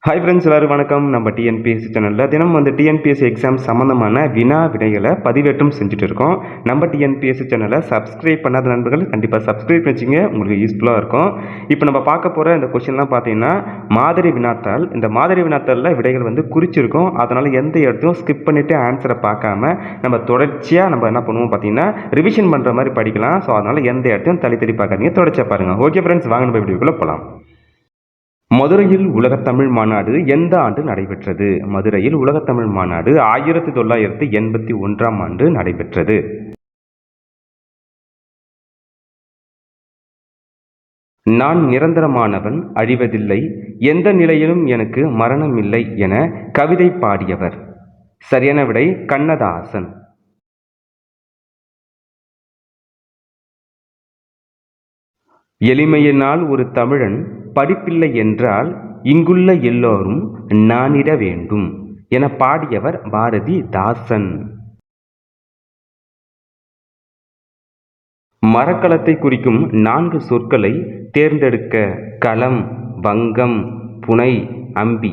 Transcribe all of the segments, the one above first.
Hi friends, எல்லாரும் வணக்கம். நம்ம டிஎன்பிஎஸ்சி சேனலில் தினம் டிஎன்பிஎஸ்சி எக்ஸாம் சம்மந்தமான வினா விடைகளை பதிவேற்றம் செஞ்சுட்டு இருக்கோம். நம்ம டிஎன்பிஎஸ்சி சேனலை சப்ஸ்கிரைப் பண்ணாத நண்பர்கள் கண்டிப்பாக சப்ஸ்கிரைப் வச்சுங்க, உங்களுக்கு யூஸ்ஃபுல்லாக இருக்கும். இப்போ நம்ம பார்க்க போகிற இந்த கொஸ்டின்லாம் பார்த்தீங்கன்னா மாதிரி வினாத்தாள். இந்த மாதிரி வினாத்தாளில் விடைகள் குறிச்சிருக்கும். அதனால் எந்த இடத்தையும் ஸ்கிப் பண்ணிவிட்டு ஆன்சரை பார்க்காம நம்ம தொடர்ச்சியாக நம்ம என்ன பண்ணுவோம் பார்த்தீங்கன்னா ரிவிஷன் பண்ணுற மாதிரி படிக்கலாம். ஸோ அதனால் எந்த இடத்தையும் தள்ளி பார்க்காதீங்க, தொடர்ச்சியாக பாருங்கள். ஓகே ஃப்ரெண்ட்ஸ், வாங்க நம்ம வீடியோக்குள்ளே போகலாம். மதுரையில் உலகத்தமிழ் மாநாடு எந்த ஆண்டு நடைபெற்றது? மதுரையில் உலகத்தமிழ் மாநாடு 1981ஆம் ஆண்டு நடைபெற்றது. நான் நிரந்தரமானவன், அழிவதில்லை, எந்த நிலையிலும் எனக்கு மரணம் இல்லை என கவிதை பாடியவர். சரியான விடை கண்ணதாசன். எளிமையினால் ஒரு தமிழன் படிப்பில்லை என்றால் இங்குள்ள எல்லோரும் நானிட வேண்டும் என பாடியவர் பாரதிதாசன். மரக்கலத்தை குறிக்கும் 4 சொற்களை தேர்ந்தெடுக்க. களம், வங்கம், புனை, அம்பி.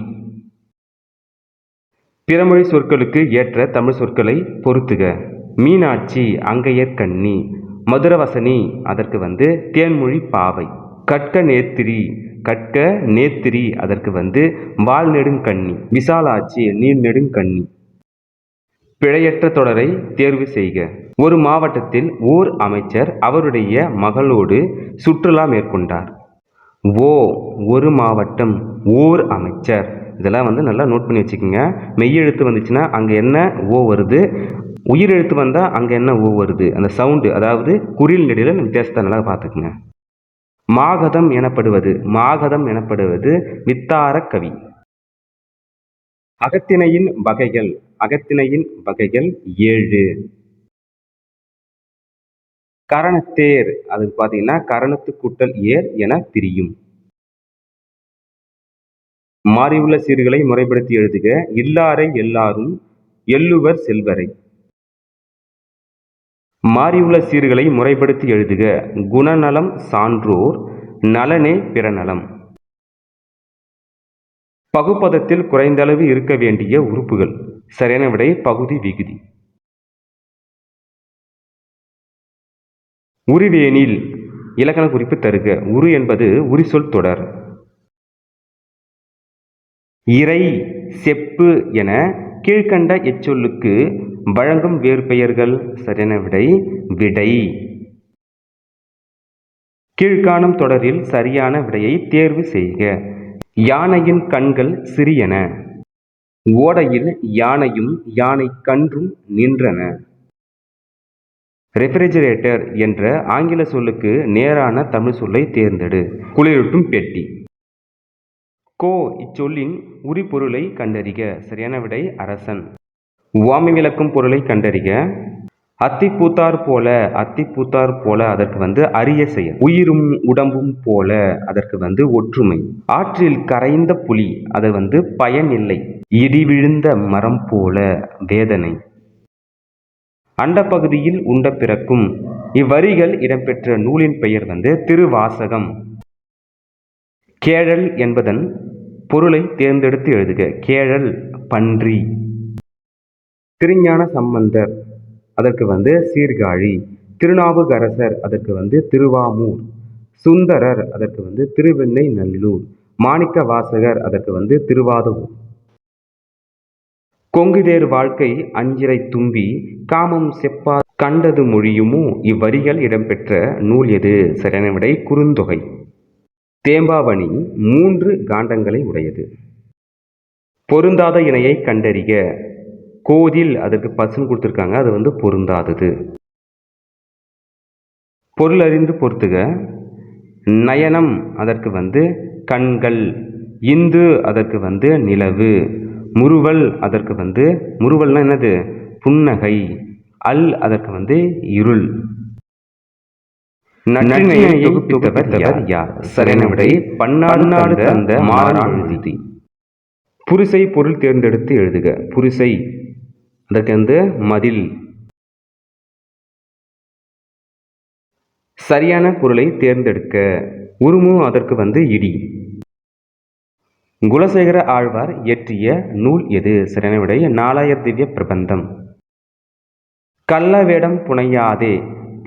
பிறமொழி சொற்களுக்கு ஏற்ற தமிழ் சொற்களை பொருத்துக. மீனாட்சி அங்கையர்கண்ணி. மதுரவசனி அதற்கு தேன்மொழி பாவை. கற்க நேத்திரி கற்க நேத்திரி அதற்கு வால் நெடுங்கண்ணி. விசாலாட்சி நீள் நெடுங்கண்ணி. பிழையற்ற தொடரை தேர்வு செய்க. ஒரு மாவட்டத்தில் ஓர் அமைச்சர் அவருடைய மகளோடு சுற்றுலா மேற்கொண்டார். ஒரு மாவட்டம், ஓர் அமைச்சர். இதெல்லாம் நல்லா நோட் பண்ணி வச்சுக்கோங்க. மெய்யெழுத்து வந்துச்சுன்னா அங்கே என்ன ஓ வருது, உயிரெழுத்து வந்தால் அங்கே என்ன ஓ வருது, அந்த சவுண்டு, அதாவது குறில் நெடில வித்தியாசத்தை நல்லா பார்த்துக்குங்க. மாகதம் எனப்படுவது வித்தார கவி. அகத்திணையின் வகைகள் 7. கரணத்தேர் அதுக்கு பார்த்தீங்கன்னா கரணத்து கூட்டல் ஏர் என பிரியும். மாறியுள்ள சீர்களை முறைப்படுத்தி எழுதுக. இல்லாரை எல்லாரும், எள்ளுவர் செல்வரை. மாறியுள்ள சீர்களை முறைப்படுத்தி எழுதுக. குணநலம் சான்றோர், நலனே பிறநலம். பகுப்பதத்தில் குறைந்தளவு இருக்க வேண்டிய உறுப்புகள். சரியான விடை பகுதி விகுதி. உரிவேனில் இலக்கண குறிப்பு தருக. உரு என்பது உரிசொல் தொடர். இறை, செப்பு என கீழ்கண்ட எச்சொல்லுக்கு வழங்கும் வேறு பெயர்கள். சரியான விடை விடை. கீழ்காணும் தொடரில் சரியான விடையை தேர்வு செய்க. யானையின் கண்கள் சிறியன. ஓடையில் யானையும் யானை கன்றும் நின்றன. ரெஃப்ரிஜரேட்டர் என்ற ஆங்கில சொல்லுக்கு நேரான தமிழ் சொல்லை தேர்ந்தெடு. குளிரூட்டும் பெட்டி. இச்சொல்லின் உரிபொருளை கண்டறிக. சரியான விடை அரசன். உவமை விளக்கும் பொருளை கண்டறிக. அத்திப்பூத்தார் போல அதற்கு அரிய செயல். உயிரும் உடம்பும் போல அதற்கு ஒற்றுமை. ஆற்றில் கரைந்த புலி அது பயன் இல்லை. இடி விழுந்த மரம் போல வேதனை. அண்டப்பகுதியில் உண்ட பிறக்கும். இவ்வரிகள் இடம்பெற்ற நூலின் பெயர் திருவாசகம். கேழல் என்பதன் பொருளை தேர்ந்தெடுத்து எழுதுக. கேழல் பன்றி. திருஞான சம்பந்தர் அதற்கு சீர்காழி. திருநாவுக்கரசர் அதற்கு திருவாமூர். சுந்தரர் அதற்கு திருவெண்ணை நல்லூர். மாணிக்க வாசகர் அதற்கு திருவாதூர். கொங்குதேர் வாழ்க்கை அஞ்சிரை தும்பி காமம் செப்பா கண்டது மொழியுமோ. இவ்வரிகள் இடம்பெற்ற நூல் எது? சரியான விடை குறுந்தொகை. தேம்பாவணி 3 காண்டங்களை உடையது. பொருந்தாத இணையை கண்டறிக. கோதில் அதற்கு பசுன்னு கொடுத்துருக்காங்க, அது பொருந்தாதது. பொருள் அறிந்து பொறுத்துக. நயனம் அதற்கு கண்கள். இந்து அதற்கு நிலவு. முறுவல் அதற்கு முறுவல்னா என்னது? புன்னகை. அல் அதற்கு இருள். நற்றிணையை தொகுப்பித்தவர் யார்? சரியான விடை பன்னாடு தந்த மாறாழ்தி. புரிசை பொருள் தேர்ந்தெடுத்து எழுதுக. புரிசை அதற்கு மதில். சரியான பொருளை தேர்ந்தெடுக்க. உருமு அதற்கு இடி. குலசேகர ஆழ்வார் இயற்றிய நூல் எது? சரியான விடை நாலாயிர திவ்ய பிரபந்தம். கள்ள வேடம் புனையாதே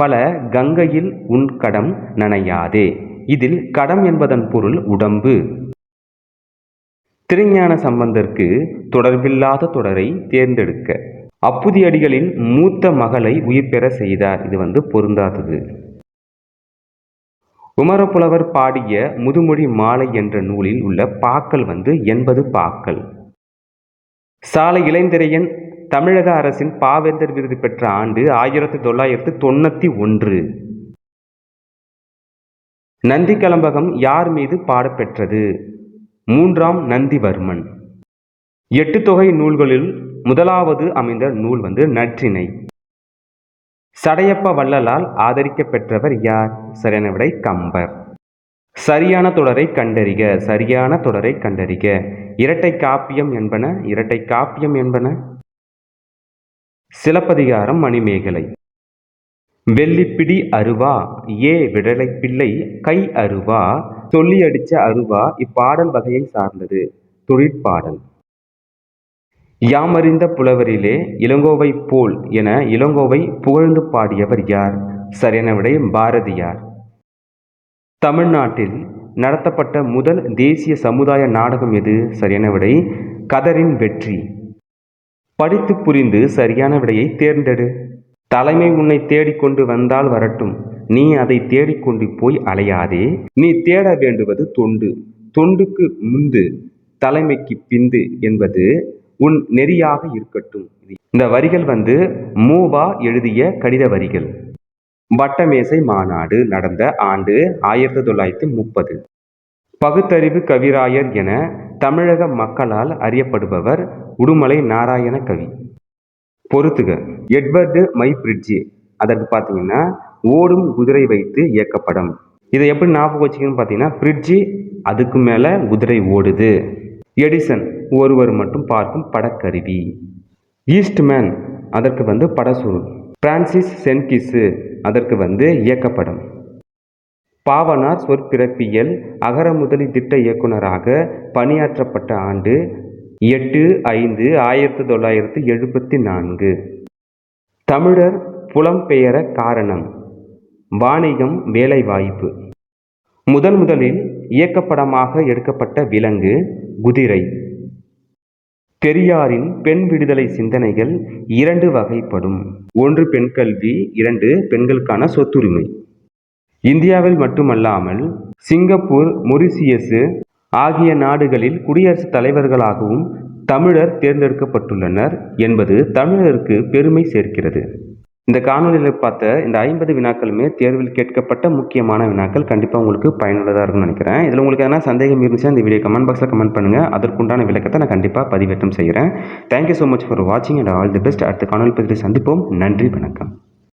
பல கங்கையில் உன் கடம் நனையாதே. இதில் கடம் என்பதன் பொருள் உடம்பு. திருஞான சம்பந்தருக்கு தொடர்பில்லாத தொடரை தேர்ந்தெடுக்க. அப்புதியடிகளின் மூத்த மகளை உயிர் பெற செய்தார். இது பொருந்தாதது. உமரப்புலவர் பாடிய முதுமொழி மாலை என்ற நூலில் உள்ள பாக்கள் 80 பாக்கள். சாலை இளைந்திரையன் தமிழக அரசின் பாவேந்தர் விருது பெற்ற ஆண்டு 1991. நந்தி கலம்பகம் யார் மீது பாடப்பெற்றது? 3ஆம் நந்திவர்மன். 8 தொகை நூல்களில் முதலாவது அமைந்த நூல் நற்றிணை. சடையப்ப வள்ளலால் ஆதரிக்க பெற்றவர் யார்? சரியான விடை கம்பர். சரியான தொடரை கண்டறிக. சரியான தொடரை கண்டறிக. இரட்டை காப்பியம் என்பன. இரட்டை காப்பியம் என்பன. சிலப்பதிகாரம் மணிமேகலை. வெள்ளிப்பிடி அருவா விடலை பிள்ளை கை அருவா சொல்லி அடிச்ச அருவா இப்பாடல் வகையை சார்ந்தது. தொழிற்பாடல். யாமறிந்த புலவரிலே இளங்கோவை போல் என இளங்கோவை புகழ்ந்து பாடியவர் யார்? சரியான விடை பாரதியார். தமிழ்நாட்டில் நடத்தப்பட்ட முதல் தேசிய சமுதாய நாடகம் எது? சரியான விடை கதரின் வெற்றி. படித்து புரிந்து சரியான விடையை தேர்ந்தெடு. தலைமை உன்னை தேடிக்கொண்டு வந்தால் வரட்டும், நீ அதை தேடிக்கொண்டு போய் அலையாதே. நீ தேட வேண்டுவது தொண்டு, தொண்டுக்கு முந்து தலைமைக்கு பிந்து என்பது உன் நெறியாக இருக்கட்டும். இந்த வரிகள் மூவா எழுதிய கடித வரிகள். வட்டமேசை மாநாடு நடந்த ஆண்டு 1930. பகுத்தறிவு கவிராயர் என தமிழக மக்களால் அறியப்படுபவர் உடுமலை நாராயண கவி. பொறுத்துக. Edward my bridge. அதற்கு பார்த்தீங்கன்னா ஓடும் குதிரை வைத்து இயக்கப்படும். இதை எப்படி ஞாபகம் வச்சுக்கணும்னு பார்த்தீங்கன்னா, பிரிட்ஜி அதுக்கு மேலே குதிரை ஓடுது. எடிசன் ஒருவர் மட்டும் பார்க்கும் படக்கருவி. ஈஸ்ட்மேன் அதற்கு படசுருள். பிரான்சிஸ் சென்கிசு அதற்கு இயக்கப்படும். பாவனார் சொற்பிறப்பியல் அகர முதலி திட்ட இயக்குநராக பணியாற்றப்பட்ட ஆண்டு 8/5/1974. தமிழர் புலம்பெயர காரணம் வாணிகம், வேலைவாய்ப்பு. முதலில் இயக்கப்படமாக எடுக்கப்பட்ட விலங்கு குதிரை. பெரியாரின் பெண் விடுதலை சிந்தனைகள் 2 வகைப்படும். 1 பெண் கல்வி, 2 பெண்களுக்கான சொத்துரிமை. இந்தியாவில் மட்டுமல்லாமல் சிங்கப்பூர், மொரிசியஸ் ஆகிய நாடுகளில் குடியரசுத் தலைவர்களாகவும் தமிழர் தேர்ந்தெடுக்கப்பட்டுள்ளனர் என்பது தமிழருக்கு பெருமை சேர்க்கிறது. இந்த காணொலியில் பார்த்த இந்த 50 வினாக்களுமே தேர்வில் கேட்கப்பட்ட முக்கியமான வினாக்கள். கண்டிப்பாக உங்களுக்கு பயனுள்ளதாக இருக்கும்னு நினைக்கிறேன். இதில் உங்களுக்கு எதனா சந்தேகம் இருந்துச்சுன்னா இந்த வீடியோ கமெண்ட் பாக்ஸில் கமெண்ட் பண்ணுங்கள். அதற்குண்டான விளக்கத்தை நான் கண்டிப்பாக பதிவேற்றம் செய்கிறேன். தேங்க்யூ ஸோ மச் ஃபார் வாட்சிங் அண்ட் ஆல் தி பெஸ்ட். அடுத்த காணொலி பதிவில் சந்திப்போம். நன்றி, வணக்கம்.